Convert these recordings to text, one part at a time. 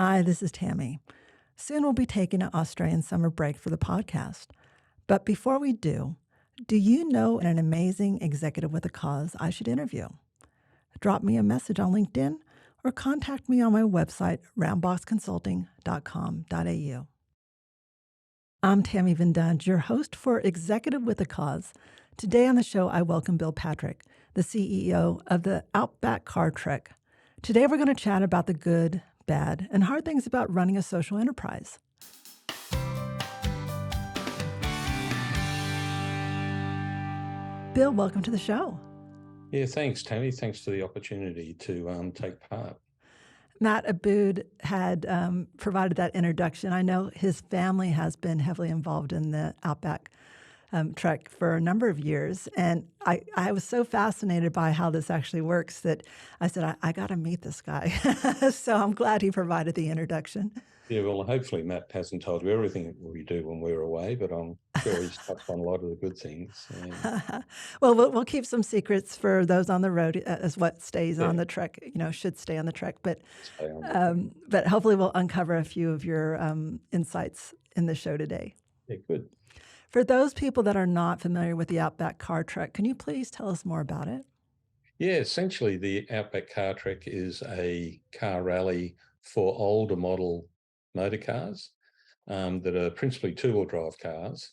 Hi, this is Tammy. Soon we'll be taking an Australian summer break for the podcast. But before we do you know an amazing executive with a cause I should interview? Drop me a message on LinkedIn or contact me on my website, roundboxconsulting.com.au. I'm Tammy Vindunge, your host for Executive with a Cause. Today on the show, I welcome Bill Patrick, the CEO of the Outback Car Trek. Today, we're going to chat about the good, bad, and hard things about running a social enterprise. Bill, welcome to the show. Yeah, thanks, Tammy. Thanks for the opportunity to take part. Matt Abood had provided that introduction. I know his family has been heavily involved in the Outback Trek for a number of years. And I was so fascinated by how this actually works that I said, I got to meet this guy. So I'm glad he provided the introduction. Yeah, well, hopefully Matt hasn't told you everything we do when we're away, but I'm sure he's touched on a lot of the good things. Yeah. Well, we'll keep some secrets for those on the road as what stays on the trek, should stay on the trek. But hopefully we'll uncover a few of your insights in the show today. Yeah, good. For those people that are not familiar with the Outback Car Trek, can you please tell us more about it? Yeah, essentially the Outback Car Trek is a car rally for older model motor cars that are principally two-wheel drive cars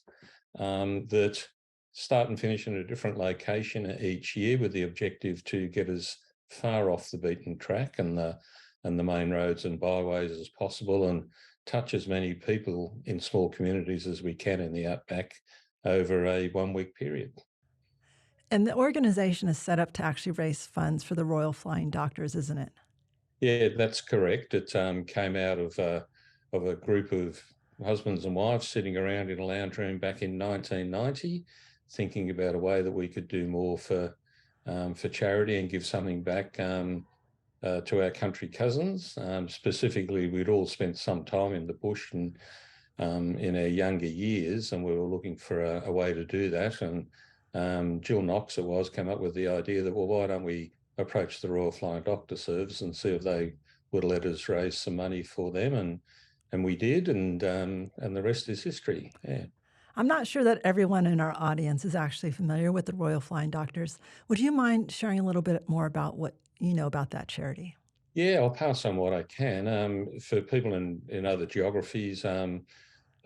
that start and finish in a different location each year with the objective to get as far off the beaten track and the main roads and byways as possible and touch as many people in small communities as we can in the Outback over a 1 week period. And the organization is set up to actually raise funds for the Royal Flying Doctors, isn't it? Yeah, that's correct. It came out of a group of husbands and wives sitting around in a lounge room back in 1990, thinking about a way that we could do more for charity and give something back to our country cousins. Specifically, we'd all spent some time in the bush and in our younger years, and we were looking for a way to do that. And Jill Knox, came up with the idea that, well, why don't we approach the Royal Flying Doctor Service and see if they would let us raise some money for them, and we did, and the rest is history. Yeah. I'm not sure that everyone in our audience is actually familiar with the Royal Flying Doctors. Would you mind sharing a little bit more about what you know about that charity? Yeah, I'll pass on what I can. For people in other geographies,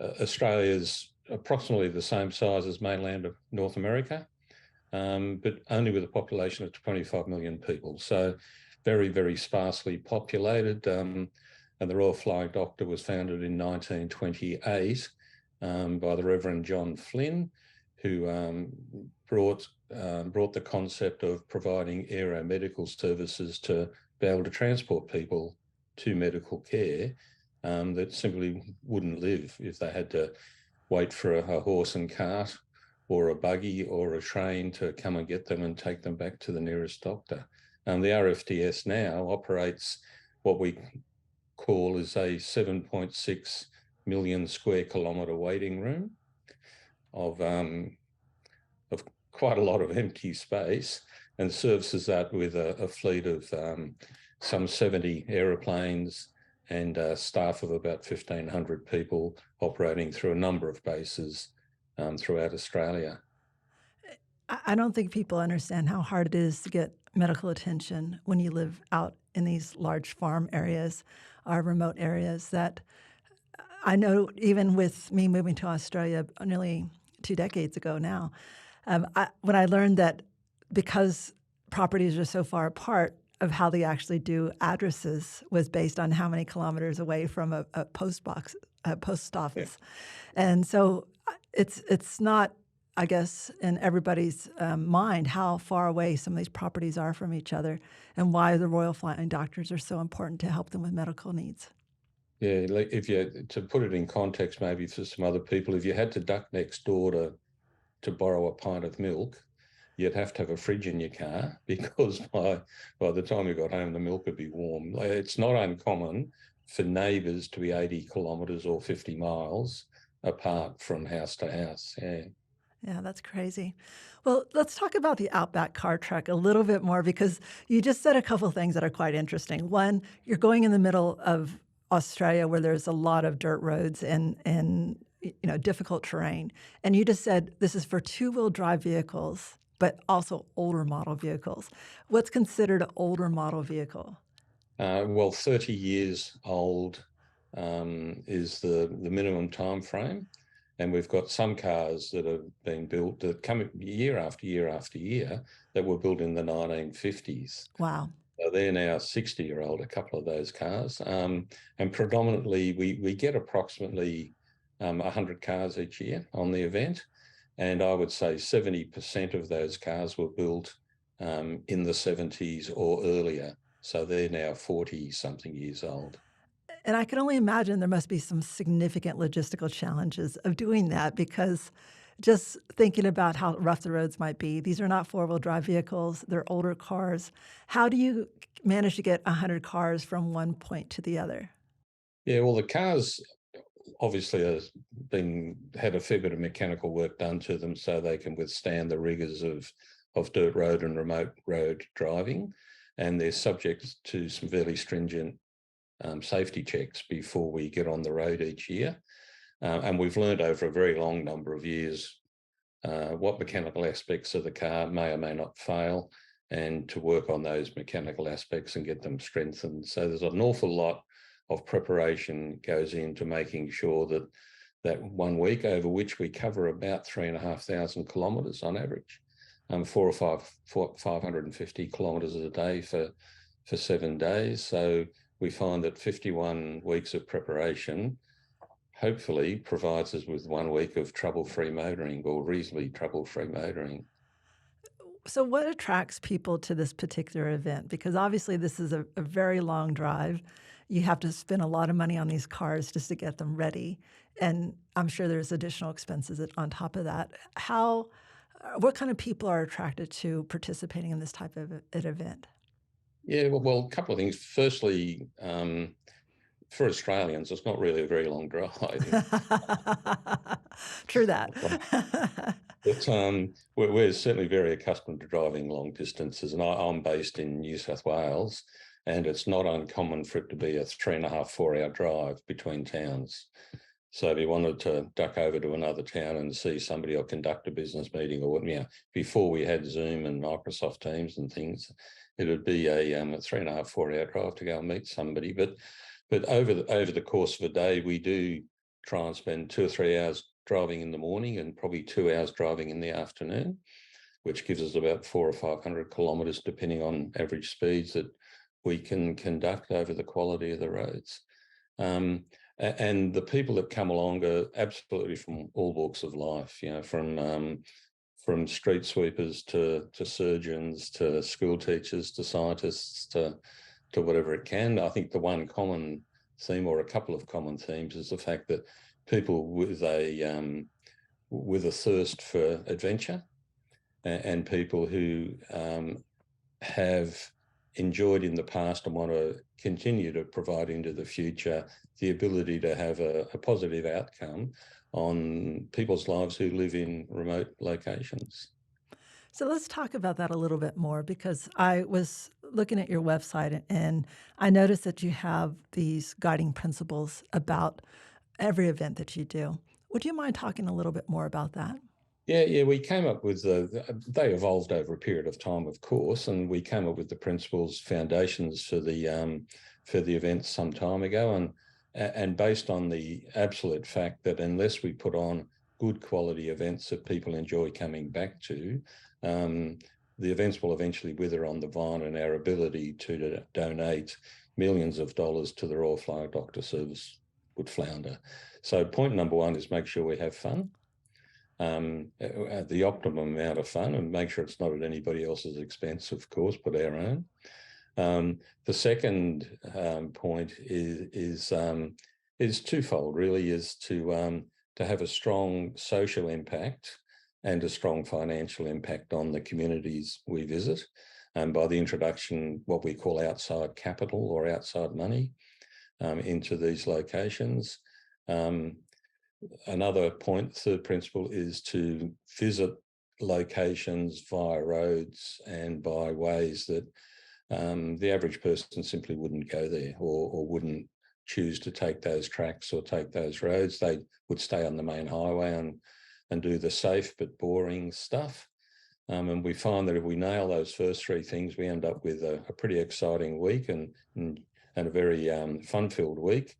Australia's approximately the same size as mainland of North America, but only with a population of 25 million people. So very, very sparsely populated. And the Royal Flying Doctor was founded in 1928 by the Reverend John Flynn, who brought the concept of providing aeromedical services to be able to transport people to medical care that simply wouldn't live if they had to wait for a horse and cart or a buggy or a train to come and get them and take them back to the nearest doctor. The RFDS now operates what we call is a 7.6 million square kilometre waiting room of quite a lot of empty space, and services that with a fleet of some 70 aeroplanes and staff of about 1,500 people operating through a number of bases throughout Australia. I don't think people understand how hard it is to get medical attention when you live out in these large farm areas or remote areas. That I know even with me moving to Australia nearly 2 decades ago now, when I learned that because properties are so far apart, of how they actually do addresses was based on how many kilometers away from a post office. Yeah. And so it's not, I guess, in everybody's mind how far away some of these properties are from each other and why the Royal Flying Doctors are so important to help them with medical needs. Yeah, like to put it in context, maybe for some other people, if you had to duck next door to borrow a pint of milk, you'd have to have a fridge in your car because by the time you got home, the milk would be warm. It's not uncommon for neighbours to be 80 kilometres or 50 miles apart from house to house. Yeah. Yeah, that's crazy. Well, let's talk about the Outback Car Trek a little bit more because you just said a couple of things that are quite interesting. One, you're going in the middle of Australia where there's a lot of dirt roads and difficult terrain. And you just said this is for two-wheel drive vehicles, but also older model vehicles. What's considered an older model vehicle? Well, 30 years old is the minimum time frame. And we've got some cars that have been built that come year after year after year that were built in the 1950s. Wow. So they're now 60-year-old, a couple of those cars. And predominantly, we get approximately 100 cars each year on the event. And I would say 70% of those cars were built in the 70s or earlier. So they're now 40-something years old. And I can only imagine there must be some significant logistical challenges of doing that because just thinking about how rough the roads might be, these are not four-wheel drive vehicles, they're older cars. How do you manage to get 100 cars from one point to the other? Yeah, well, the cars obviously have had a fair bit of mechanical work done to them so they can withstand the rigors of dirt road and remote road driving. And they're subject to some fairly stringent safety checks before we get on the road each year. And we've learned over a very long number of years what mechanical aspects of the car may or may not fail, and to work on those mechanical aspects and get them strengthened. So there's an awful lot of preparation goes into making sure that that 1 week, over which we cover about 3,500 kilometres on average, 550 kilometres a day for 7 days. So we find that 51 weeks of preparation hopefully provides us with 1 week of trouble-free motoring, or reasonably trouble-free motoring. So, what attracts people to this particular event? Because obviously, this is a very long drive. You have to spend a lot of money on these cars just to get them ready. And I'm sure there's additional expenses on top of that. What kind of people are attracted to participating in this type of an event? Yeah, well, a couple of things. Firstly, for Australians, it's not really a very long drive. True that. But we're certainly very accustomed to driving long distances, and I'm based in New South Wales, and it's not uncommon for it to be a 3.5, 4 hour drive between towns. So if you wanted to duck over to another town and see somebody or conduct a business meeting, or before we had Zoom and Microsoft Teams and things, it would be a 3.5, 4 hour drive to go and meet somebody. But over the course of a day, we do try and spend 2 or 3 hours driving in the morning and probably 2 hours driving in the afternoon, which gives us about 400 or 500 kilometres, depending on average speeds that we can conduct over the quality of the roads. And the people that come along are absolutely from all walks of life, from street sweepers to surgeons to school teachers to scientists to whatever it can. I think the one common theme, or a couple of common themes, is the fact that people with a thirst for adventure, and people who have enjoyed in the past and want to continue to provide into the future the ability to have a positive outcome on people's lives who live in remote locations. So let's talk about that a little bit more because I was looking at your website and I noticed that you have these guiding principles about every event that you do. Would you mind talking a little bit more about that? Yeah, we came up with they evolved over a period of time, of course, and we came up with the principles, foundations for the event some time ago, and based on the absolute fact that unless we put on good quality events that people enjoy coming back to, the events will eventually wither on the vine, and our ability to donate millions of dollars to the Royal Flying Doctor Service would flounder. So point number one is make sure we have fun. The optimum amount of fun, and make sure it's not at anybody else's expense, of course, but our own. The second point is twofold, really, is to have a strong social impact and a strong financial impact on the communities we visit, and by the introduction, what we call outside capital or outside money into these locations. Another point, third principle, is to visit locations via roads and by ways that the average person simply wouldn't go there, or wouldn't choose to take those tracks or take those roads. They would stay on the main highway and do the safe but boring stuff. And we find that if we nail those first three things, we end up with a pretty exciting week and a very fun-filled week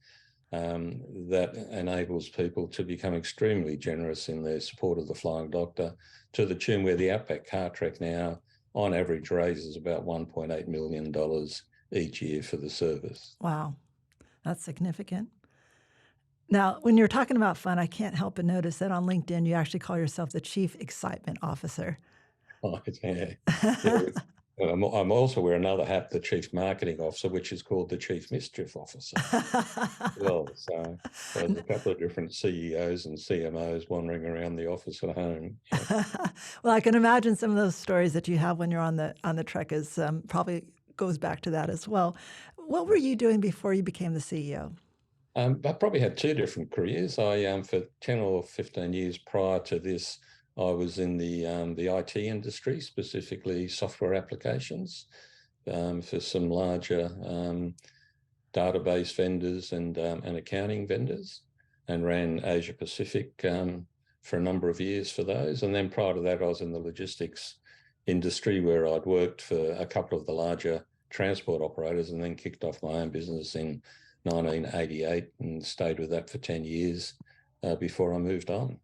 that enables people to become extremely generous in their support of the Flying Doctor, to the tune where the Outback Car Trek now, on average, raises about $1.8 million each year for the service. Wow, that's significant. Now, when you're talking about fun, I can't help but notice that on LinkedIn, you actually call yourself the Chief Excitement Officer. Right, yeah. Yeah. I'm also wear another hat, the Chief Marketing Officer, which is called the Chief Mischief Officer. Well, so there's a couple of different CEOs and CMOs wandering around the office at home. Yeah. Well, I can imagine some of those stories that you have when you're on the trek is probably goes back to that as well. What were you doing before you became the CEO? I probably had two different careers. I for 10 or 15 years prior to this, I was in the IT industry, specifically software applications, for some larger database vendors and accounting vendors, and ran Asia Pacific for a number of years for those. And then prior to that, I was in the logistics industry, where I'd worked for a couple of the larger transport operators, and then kicked off my own business in 1988 and stayed with that for 10 years before I moved on.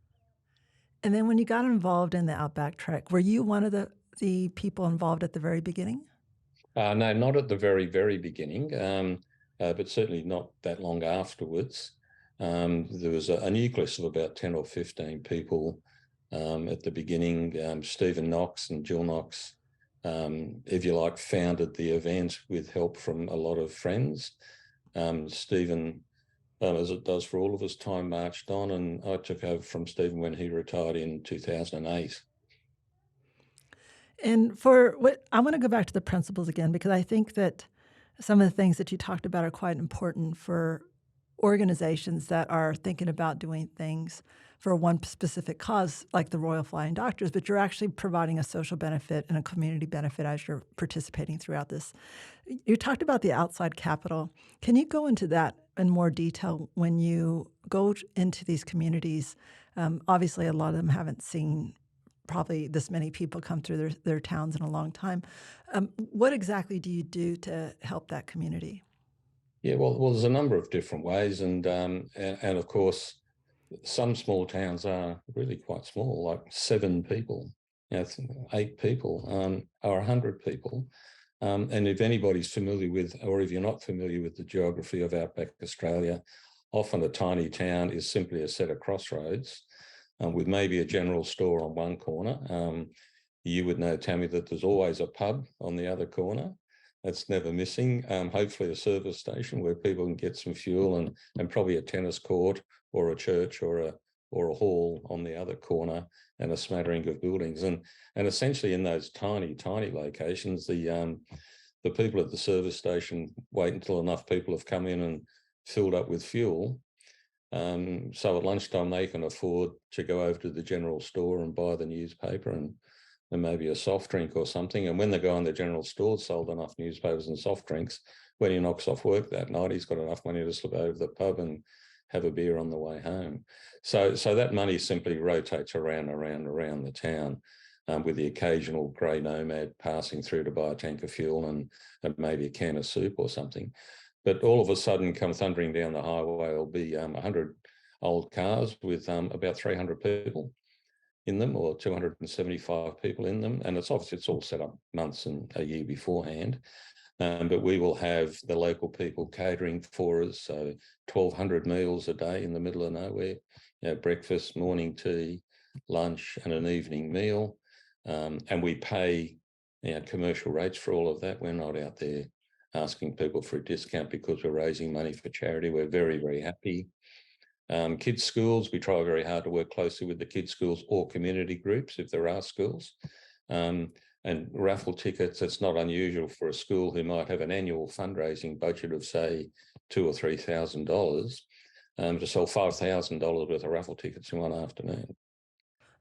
And then when you got involved in the Outback Trek, were you one of the people involved at the very beginning? No, not at the very, very beginning, but certainly not that long afterwards. There was a nucleus of about 10 or 15 people at the beginning. Stephen Knox and Jill Knox, if you like, founded the event with help from a lot of friends. Stephen, as it does for all of us, time marched on, and I took over from Stephen when he retired in 2008. And for what I want to go back to the principles again, because I think that some of the things that you talked about are quite important for organizations that are thinking about doing things for one specific cause, like the Royal Flying Doctors, but you're actually providing a social benefit and a community benefit as you're participating throughout this. You talked about the outside capital. Can you go into that in more detail when you go into these communities? Obviously, a lot of them haven't seen probably this many people come through their towns in a long time. What exactly do you do to help that community? Yeah, well, there's a number of different ways, and of course, some small towns are really quite small, like 7 people, 8 people, or 100 people. And if anybody's familiar with, or if you're not familiar with the geography of Outback Australia, often a tiny town is simply a set of crossroads with maybe a general store on one corner. You would know, Tammy, that there's always a pub on the other corner. That's never missing. Hopefully a service station where people can get some fuel, and probably a tennis court or a church or a hall on the other corner, and a smattering of buildings. And essentially in those tiny locations, the people at the service station wait until enough people have come in and filled up with fuel. So at lunchtime, they can afford to go over to the general store and buy the newspaper and maybe a soft drink or something. And when the guy in the general store sold enough newspapers and soft drinks, when he knocks off work that night, he's got enough money to slip over to the pub and have a beer on the way home. So that money simply rotates around the town, with the occasional grey nomad passing through to buy a tank of fuel and maybe a can of soup or something. But all of a sudden, come thundering down the highway, will be 100 old cars with about 300 people in them, or 275 people in them. And it's obviously it's all set up months and a year beforehand. But we will have the local people catering for us. So 1,200 meals a day in the middle of nowhere, breakfast, morning tea, lunch, and an evening meal. And we pay commercial rates for all of that. We're not out there asking people for a discount because we're raising money for charity. We're very, very happy. Kids' schools, we try very hard to work closely with the kids' schools or community groups if there are schools. And raffle tickets, it's not unusual for a school who might have an annual fundraising budget of, say, $2,000 or $3,000 to sell $5,000 worth of raffle tickets in one afternoon.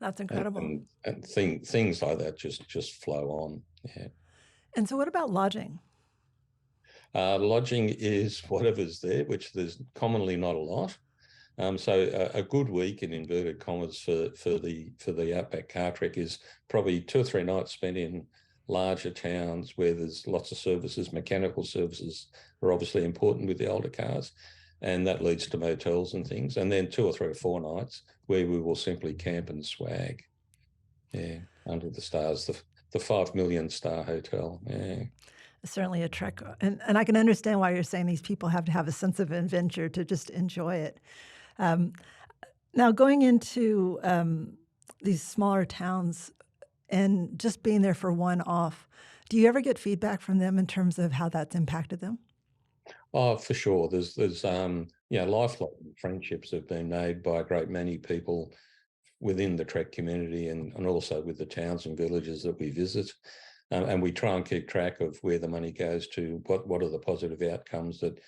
That's incredible. And things like that just flow on. Yeah. And so, what about lodging? Lodging is whatever's there, which there's commonly not a lot. So a good week in inverted commas for the Outback Car Trek is probably 2 or 3 nights spent in larger towns where there's lots of services. Mechanical services are obviously important with the older cars, and that leads to motels and things. And then 2 or 3 or 4 nights where we will simply camp and swag. Yeah, under the stars, the 5 million star hotel. Yeah. Certainly a trek, and I can understand why you're saying these people have to have a sense of adventure to just enjoy it. Um, Now, going into these smaller towns and just being there for one off, do you ever get feedback from them in terms of how that's impacted them? Oh, for sure. There's lifelong friendships have been made by a great many people within the Trek community and also with the towns and villages that we visit. And we try and keep track of where the money goes to, what are the positive outcomes that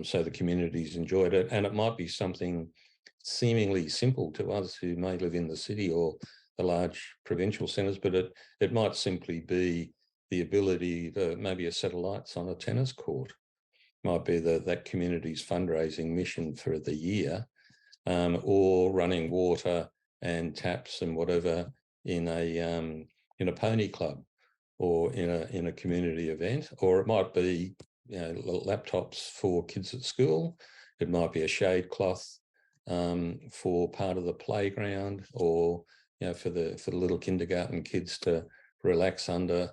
so the community's enjoyed it. And it might be something seemingly simple to us who may live in the city or the large provincial centres, but it might simply be the ability to maybe a set of lights on a tennis court might be that community's fundraising mission for the year, or running water and taps and whatever in a pony club or in a community event, or it might be laptops for kids at school. It might be a shade cloth for part of the playground, or for the little kindergarten kids to relax under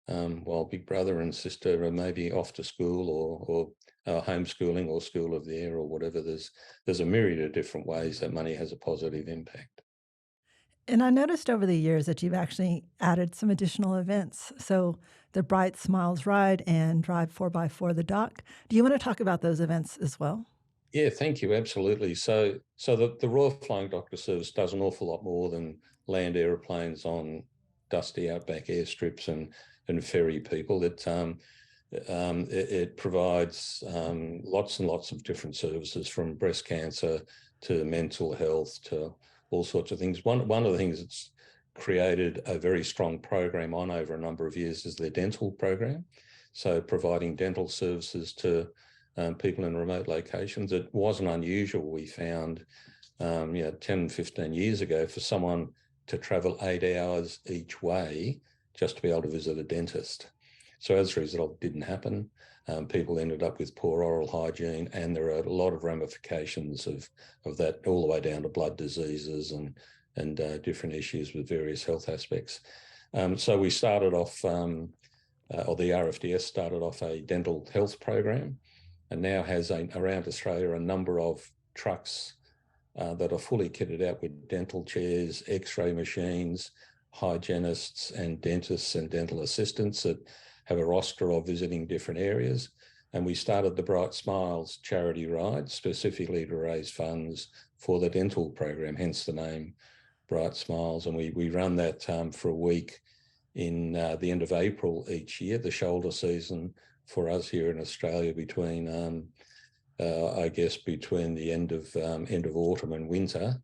while Big Brother and sister are maybe off to school or homeschooling or school of the air or whatever. There's a myriad of different ways that money has a positive impact. And I noticed over the years that you've actually added some additional events. So the Bright Smiles Ride and Drive 4x4 the Dock. Do you want to talk about those events as well? Yeah, thank you. Absolutely. So the Royal Flying Doctor Service does an awful lot more than land aeroplanes on dusty outback airstrips and ferry people. It provides lots and lots of different services, from breast cancer to mental health to all sorts of things. One of the things that's created a very strong program on over a number of years is their dental program. So providing dental services to people in remote locations. It wasn't unusual, we found, 10, 15 years ago, for someone to travel 8 hours each way just to be able to visit a dentist. So as a result, it didn't happen. People ended up with poor oral hygiene, and there are a lot of ramifications of that, all the way down to blood diseases and different issues with various health aspects. So we started off, or the RFDS started off a dental health program, and now has around Australia a number of trucks that are fully kitted out with dental chairs, x-ray machines, hygienists and dentists and dental assistants that have a roster of visiting different areas. And we started the Bright Smiles charity ride specifically to raise funds for the dental program, hence the name Bright Smiles. And we run that for a week in the end of April each year, the shoulder season for us here in Australia, between between the end of autumn and winter,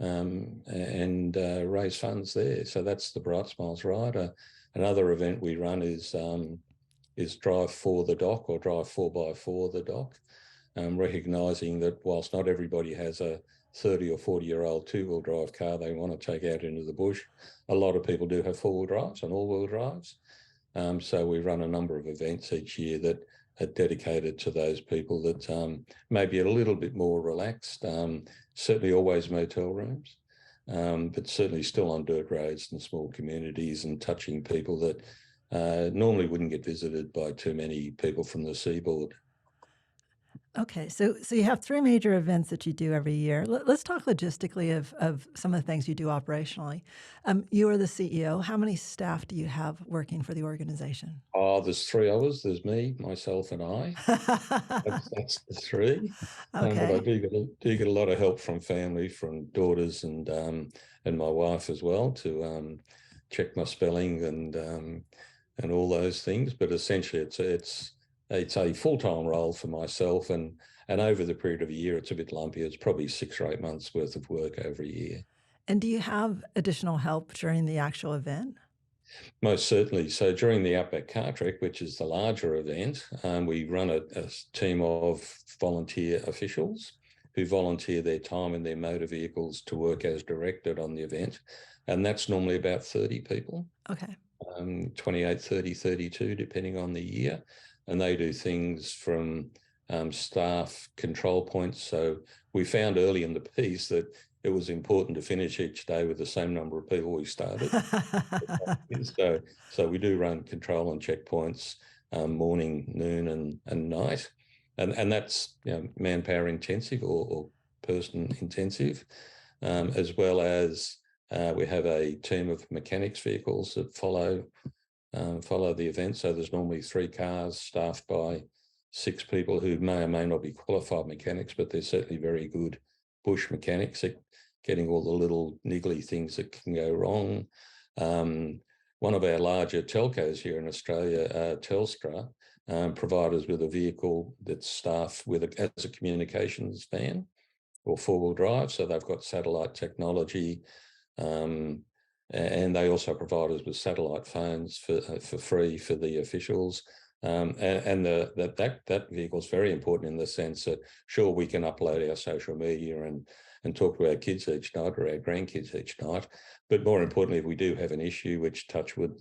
and raise funds there. So that's the Bright Smiles ride. Another event we run is Drive for the Dock, or Drive 4x4 the Dock, recognising that whilst not everybody has a 30 or 40-year-old two-wheel drive car they want to take out into the bush, a lot of people do have four-wheel drives and all-wheel drives. So we run a number of events each year that are dedicated to those people that may be a little bit more relaxed, certainly always motel rooms, but certainly still on dirt roads and small communities, and touching people that normally wouldn't get visited by too many people from the seaboard. Okay, so you have three major events that you do every year. Let's talk logistically of some of the things you do operationally. You are the CEO. How many staff do you have working for the organization? Oh, there's three of us. There's me, myself, and I. That's the three. But I Okay. do get a lot of help from family, from daughters and my wife as well, to check my spelling and all those things. But essentially, it's a full-time role for myself, and over the period of a year, it's a bit lumpy. It's probably 6 or 8 months worth of work over a year. And do you have additional help during the actual event? Most certainly. So during the Outback Car Trek, which is the larger event, we run a team of volunteer officials who volunteer their time and their motor vehicles to work as directed on the event. And that's normally about 30 people, Okay. 28, 30, 32, depending on the year. And they do things from staff control points. So we found early in the piece that it was important to finish each day with the same number of people we started. So we do run control and checkpoints morning, noon, and night, and that's manpower intensive or person intensive, as well as we have a team of mechanics vehicles that follow the event. So there's normally 3 cars staffed by 6 people who may or may not be qualified mechanics, but they're certainly very good bush mechanics at getting all the little niggly things that can go wrong. One of our larger telcos here in Australia, Telstra, provide us with a vehicle that's staffed as a communications van or 4-wheel drive. So they've got satellite technology, and they also provide us with satellite phones for free for the officials. That vehicle is very important in the sense that, sure, we can upload our social media and talk to our kids each night or our grandkids each night. But more importantly, if we do have an issue, which touch wood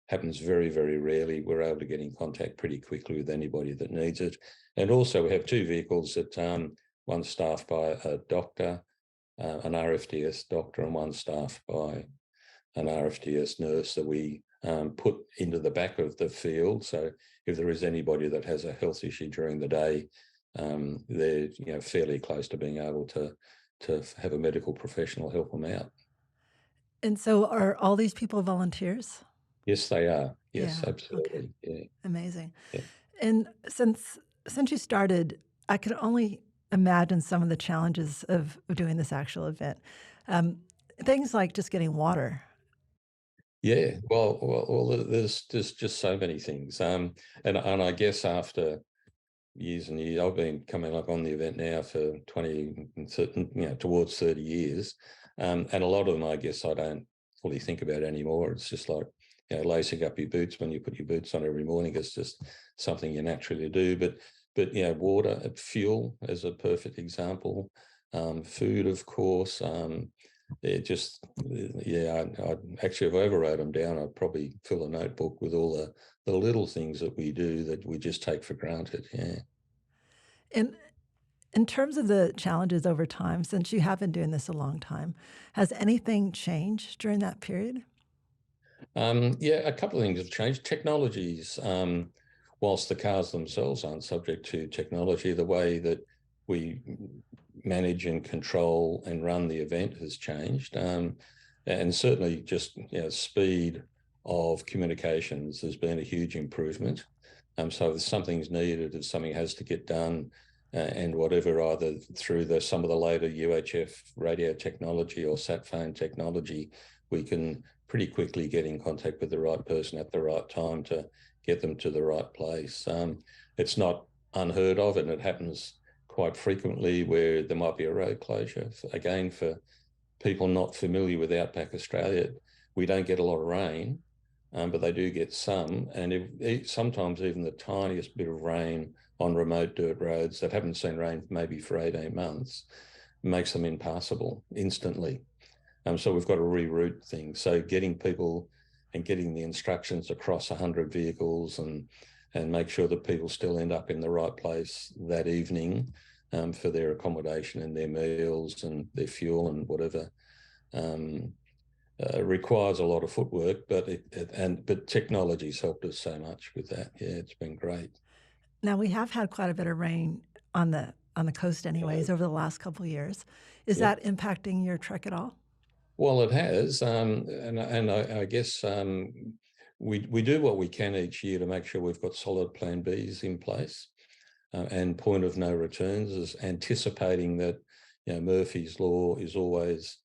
happens very, very rarely, we're able to get in contact pretty quickly with anybody that needs it. And also we have 2 vehicles that one's staffed by a doctor, an RFDS doctor, and one staffed by an RFDS nurse that we put into the back of the field. So if there is anybody that has a health issue during the day, they're fairly close to being able to have a medical professional help them out. And so are all these people volunteers? Yes, they are. Yes, Yeah. Okay. absolutely. Yeah. Amazing. Yeah. And since you started, I could only imagine some of the challenges of doing this actual event. Um, Things like just getting water. Yeah. Well, there's just so many things. And I guess after years and years, I've been coming up on the event now for 20, towards 30 years. And a lot of them, I guess, I don't fully think about anymore. It's just like, lacing up your boots when you put your boots on every morning. It's just something you naturally do. But water, fuel is a perfect example. Food, of course. It just, I actually, if I ever wrote them down, I'd probably fill a notebook with all the little things that we do that we just take for granted. Yeah. And in terms of the challenges over time, since you have been doing this a long time, has anything changed during that period? Yeah, a couple of things have changed. Technologies, whilst the cars themselves aren't subject to technology, the way that we manage and control and run the event has changed. And certainly just speed of communications has been a huge improvement. So if something's needed, if something has to get done, and whatever, either through some of the later UHF radio technology or sat phone technology, we can pretty quickly get in contact with the right person at the right time to get them to the right place. It's not unheard of, and it happens quite frequently where there might be a road closure. Again, for people not familiar with Outback Australia, we don't get a lot of rain, but they do get some. And sometimes even the tiniest bit of rain on remote dirt roads that haven't seen rain maybe for 18 months makes them impassable instantly. So we've got to reroute things. So getting people and getting the instructions across 100 vehicles and make sure that people still end up in the right place that evening for their accommodation and their meals and their fuel and whatever requires a lot of footwork. But technology's helped us so much with that. Yeah, it's been great. Now we have had quite a bit of rain on the coast, anyways, over the last couple of years. Is Yeah. that impacting your trek at all? Well, it has, and I guess we do what we can each year to make sure we've got solid Plan Bs in place, and point of no returns is anticipating that Murphy's Law is always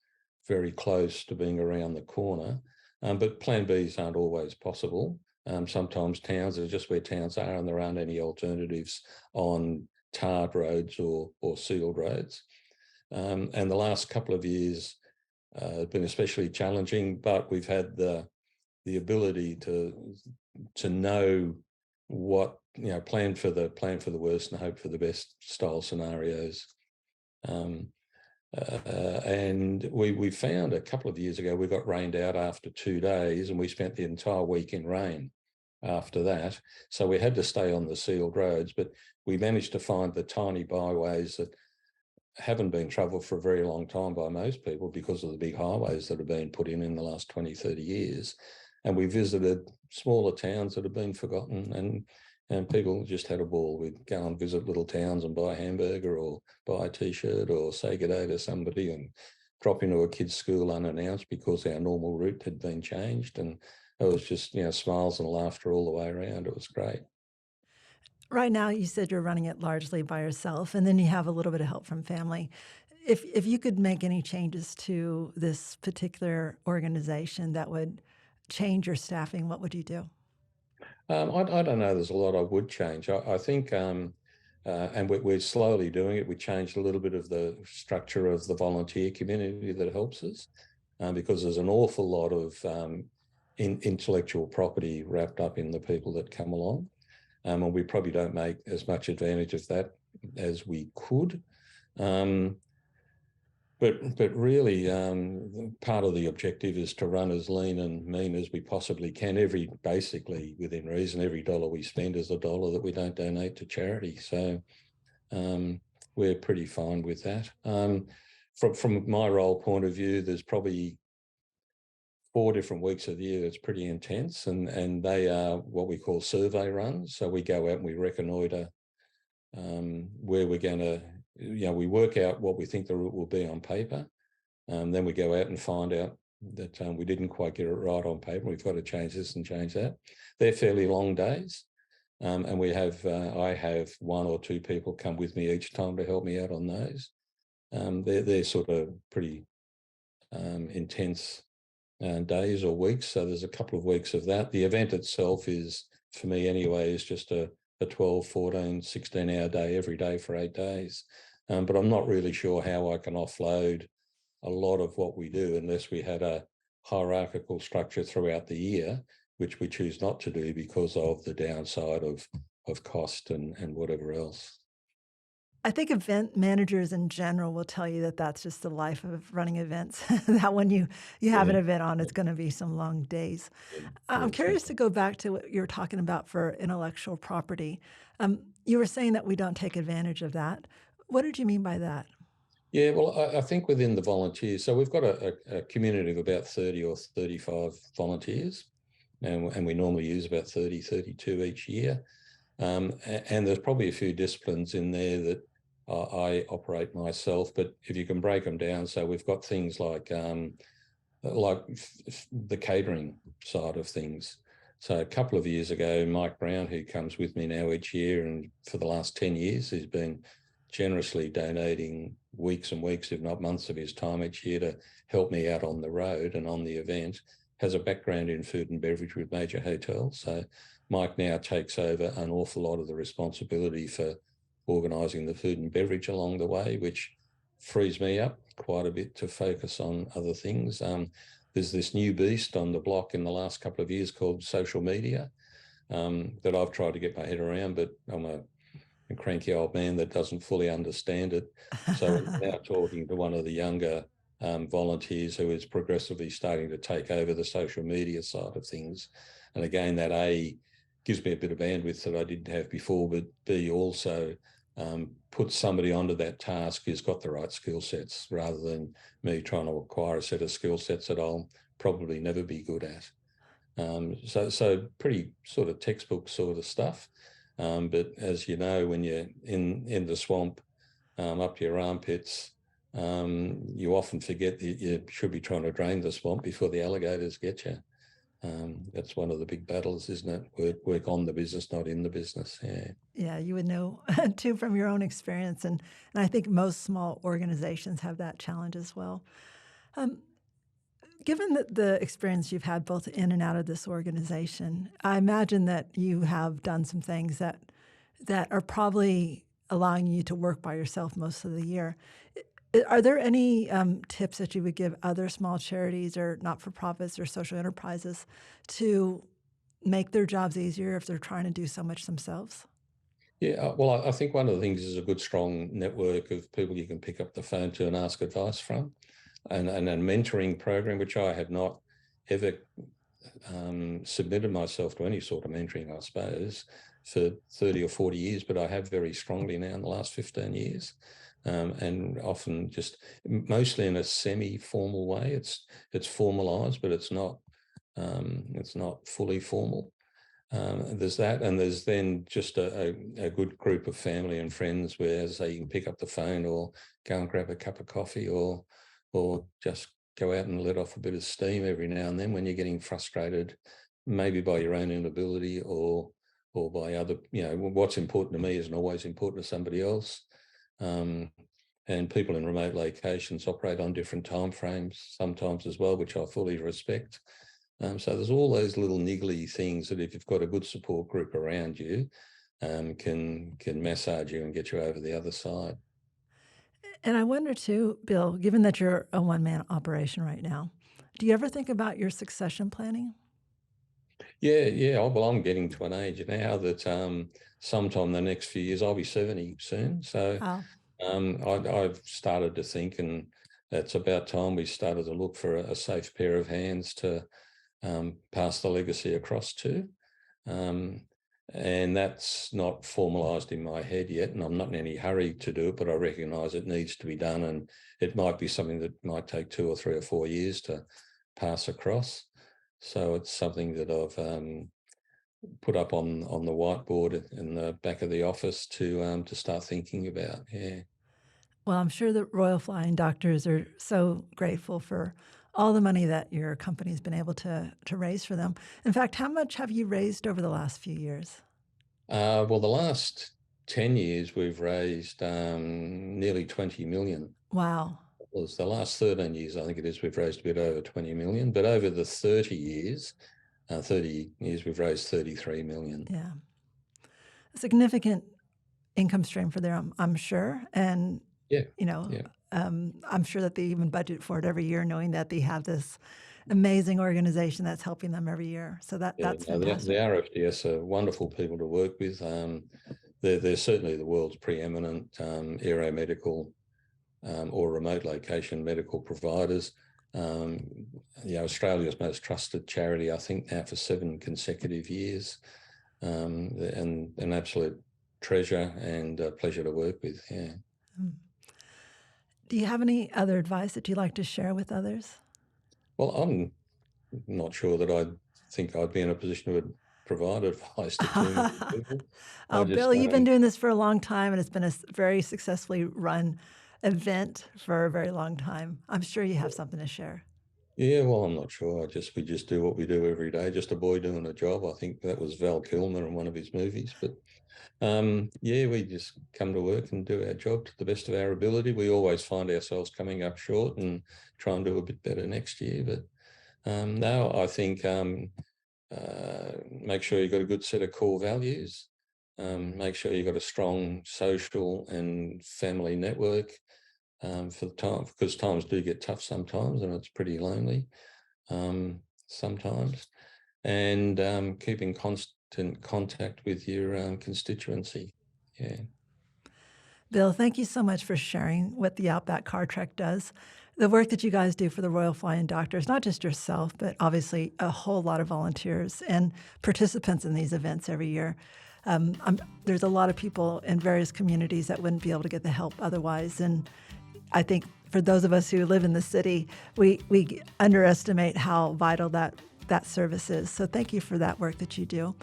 very close to being around the corner, but Plan Bs aren't always possible. Sometimes towns are just where towns are, and there aren't any alternatives on tarred roads or sealed roads. And the last couple of years been especially challenging, but we've had the the ability to know what, plan for the worst and hope for the best style scenarios. Um, and we found a couple of years ago, we got rained out after 2 days, and we spent the entire week in rain after that. So we had to stay on the sealed roads, but we managed to find the tiny byways that haven't been travelled for a very long time by most people because of the big highways that have been put in the last 20, 30 years. And we visited smaller towns that have been forgotten, and people just had a ball. We'd go and visit little towns and buy a hamburger or buy a T-shirt or say good day to somebody and drop into a kid's school unannounced because our normal route had been changed. And it was just, smiles and laughter all the way around. It was great. Right now, you said you're running it largely by yourself, and then you have a little bit of help from family. If you could make any changes to this particular organization that would change your staffing, what would you do? I don't know. There's a lot I would change. I think, and we're slowly doing it. We changed a little bit of the structure of the volunteer community that helps us, because there's an awful lot of intellectual property wrapped up in the people that come along, and we probably don't make as much advantage of that as we could. Um, but really, part of the objective is to run as lean and mean as we possibly can. Basically within reason, every dollar we spend is a dollar that we don't donate to charity. So we're pretty fine with that. From my role point of view, there's probably 4 different weeks of the year that's pretty intense, and they are what we call survey runs. So we go out and we reconnoitre where we're going to, we work out what we think the route will be on paper. Then we go out and find out that we didn't quite get it right on paper. We've got to change this and change that. They're fairly long days. And I have 1 or 2 people come with me each time to help me out on those. They're sort of pretty intense days or weeks. So there's a couple of weeks of that. The event itself is, for me anyway, is just a 12, 14, 16-hour day every day for 8 days. But I'm not really sure how I can offload a lot of what we do unless we had a hierarchical structure throughout the year, which we choose not to do because of the downside of cost and whatever else. I think event managers in general will tell you that that's just the life of running events, that when you have Yeah, an event on, it's gonna be some long days. yeah, yeah, I'm curious to exactly. go back to what you were talking about for intellectual property. You were saying that we don't take advantage of that. What did you mean by that? Yeah, well, I think within the volunteers, so we've got a community of about 30 or 35 volunteers, and we normally use about 30, 32 each year. And there's probably a few disciplines in there that I operate myself, but if you can break them down, so we've got things like the catering side of things. So a couple of years ago, Mike Brown, who comes with me now each year, and for the last 10 years, he's been generously donating weeks and weeks, if not months of his time each year to help me out on the road and on the event, has a background in food and beverage with major hotels. So Mike now takes over an awful lot of the responsibility for organising the food and beverage along the way, which frees me up quite a bit to focus on other things. There's this new beast on the block in the last couple of years called social media, that I've tried to get my head around, but I'm a cranky old man that doesn't fully understand it. So I'm now talking to one of the younger volunteers who is progressively starting to take over the social media side of things. And again, that gives me a bit of bandwidth that I didn't have before, but B also put somebody onto that task who's got the right skill sets rather than me trying to acquire a set of skill sets that I'll probably never be good at. So pretty sort of textbook sort of stuff. But as you know, when you're in the swamp, up your armpits, you often forget that you should be trying to drain the swamp before the alligators get you. That's one of the big battles, isn't it? Work on the business, not in the business. Yeah. Yeah, you would know too from your own experience, and I think most small organizations have that challenge as well. Um, Given the experience you've had both in and out of this organization, I imagine that you have done some things that are probably allowing you to work by yourself most of the year. Are there any tips that you would give other small charities or not-for-profits or social enterprises to make their jobs easier if they're trying to do so much themselves? Yeah, well, I think one of the things is a good, strong network of people you can pick up the phone to and ask advice from, and a mentoring program, which I have not ever submitted myself to any sort of mentoring, I suppose, for 30 or 40 years, but I have very strongly now in the last 15 years. And often just mostly in a semi-formal way. It's formalised, but it's not fully formal. There's that, and there's then just a good group of family and friends where, as I say, you can pick up the phone or go and grab a cup of coffee or just go out and let off a bit of steam every now and then when you're getting frustrated, maybe by your own inability or by other, what's important to me isn't always important to somebody else. Um, and people in remote locations operate on different timeframes sometimes as well, which I fully respect. So there's all those little niggly things that, if you've got a good support group around you, can massage you and get you over the other side. And I wonder too, Bill, given that you're a one-man operation right now, do you ever think about your succession planning? Yeah, yeah. Well, I'm getting to an age now that sometime in the next few years I'll be 70 soon. So Wow. I've started to think, and it's about time we started to look for a safe pair of hands to pass the legacy across to. Um, and that's not formalised in my head yet, and I'm not in any hurry to do it, but I recognise it needs to be done, and it might be something that might take 2 or 3 or 4 years to pass across. So it's something that I've put up on the whiteboard in the back of the office to start thinking about. Yeah. Well, I'm sure the Royal Flying Doctors are so grateful for all the money that your company's been able to raise for them. In fact, how much have you raised over the last few years? Well, the last 10 years we've raised nearly 20 million. Wow. Was the last 13 years, I think it is, we've raised a bit over 20 million, but over the 30 years, we've raised 33 million. Yeah. A significant income stream for them, I'm sure. And, Yeah, you know, yeah, I'm sure that they even budget for it every year, knowing that they have this amazing organization that's helping them every year. So yeah. that's No, the fantastic. RFDS are wonderful people to work with. They're certainly the world's preeminent aeromedical or remote location medical providers. Um, Australia's most trusted charity, I think, now for 7 consecutive years, and an absolute treasure and a pleasure to work with. Yeah. Mm. Do you have any other advice that you'd like to share with others? Well, I'm not sure that I think I'd be in a position to provide advice to too many people. I Oh, just Bill, you've been doing this for a long time, and it's been a very successfully run event for a very long time. I'm sure you have something to share. Yeah, well, I'm not sure. We just do what we do every day. Just a boy doing a job. I think that was Val Kilmer in one of his movies. But yeah, we just come to work and do our job to the best of our ability. We always find ourselves coming up short and try and do a bit better next year. But no, I think make sure you've got a good set of core values. Make sure you've got a strong social and family network for the time, because times do get tough sometimes and it's pretty lonely sometimes. And keeping constant contact with your constituency. Yeah. Bill, thank you so much for sharing what the Outback Car Trek does. The work that you guys do for the Royal Flying Doctors, not just yourself, but obviously a whole lot of volunteers and participants in these events every year. There's a lot of people in various communities that wouldn't be able to get the help otherwise. And I think for those of us who live in the city, we underestimate how vital that service is. So thank you for that work that you do.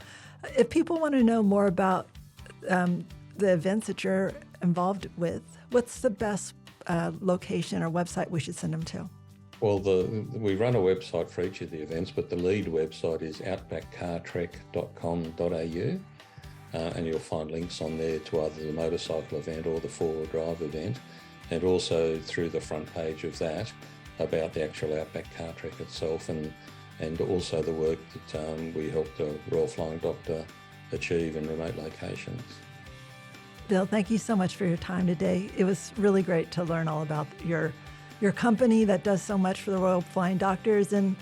If people want to know more about the events that you're involved with, what's the best location or website we should send them to? Well, we run a website for each of the events, but the lead website is outbackcartrek.com.au. And you'll find links on there to either the motorcycle event or the four-wheel drive event, and also through the front page of that about the actual Outback Car Trek itself, and also the work that we help the Royal Flying Doctor achieve in remote locations. Bill, thank you so much for your time today. It was really great to learn all about your company that does so much for the Royal Flying Doctors and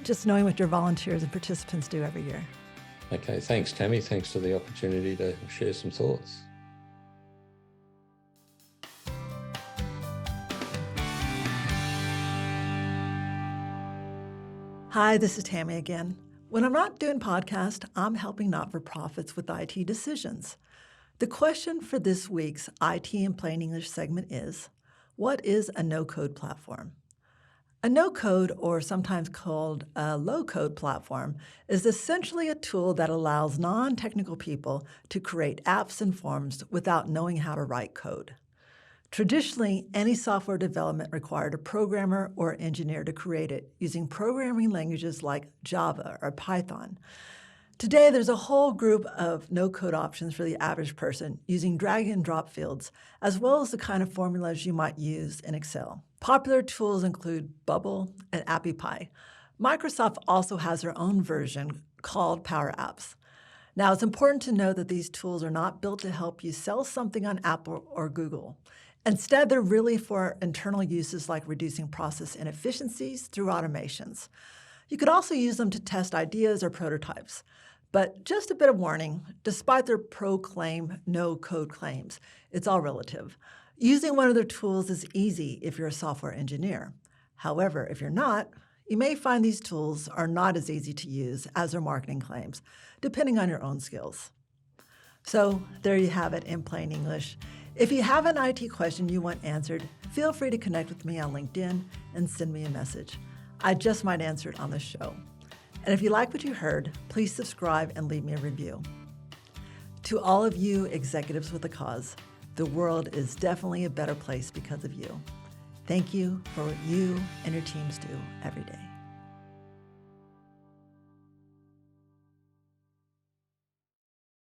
just knowing what your volunteers and participants do every year. Okay, thanks, Tammy. Thanks for the opportunity to share some thoughts. Hi, this is Tammy again. When I'm not doing podcast, I'm helping not-for-profits with IT decisions. The question for this week's IT in Plain English segment is, what is a no-code platform? A no-code, or sometimes called a low-code platform, is essentially a tool that allows non-technical people to create apps and forms without knowing how to write code. Traditionally, any software development required a programmer or engineer to create it using programming languages like Java or Python. Today, there's a whole group of no-code options for the average person using drag-and-drop fields, as well as the kind of formulas you might use in Excel. Popular tools include Bubble and AppyPie. Microsoft also has their own version called Power Apps. Now, it's important to know that these tools are not built to help you sell something on Apple or Google. Instead, they're really for internal uses like reducing process inefficiencies through automations. You could also use them to test ideas or prototypes. But just a bit of warning, despite their pro-claim, no-code claims, it's all relative. Using one of their tools is easy if you're a software engineer. However, if you're not, you may find these tools are not as easy to use as their marketing claims, depending on your own skills. So there you have it in plain English. If you have an IT question you want answered, feel free to connect with me on LinkedIn and send me a message. I just might answer it on the show. And if you like what you heard, please subscribe and leave me a review. To all of you executives with a cause, the world is definitely a better place because of you. Thank you for what you and your teams do every day.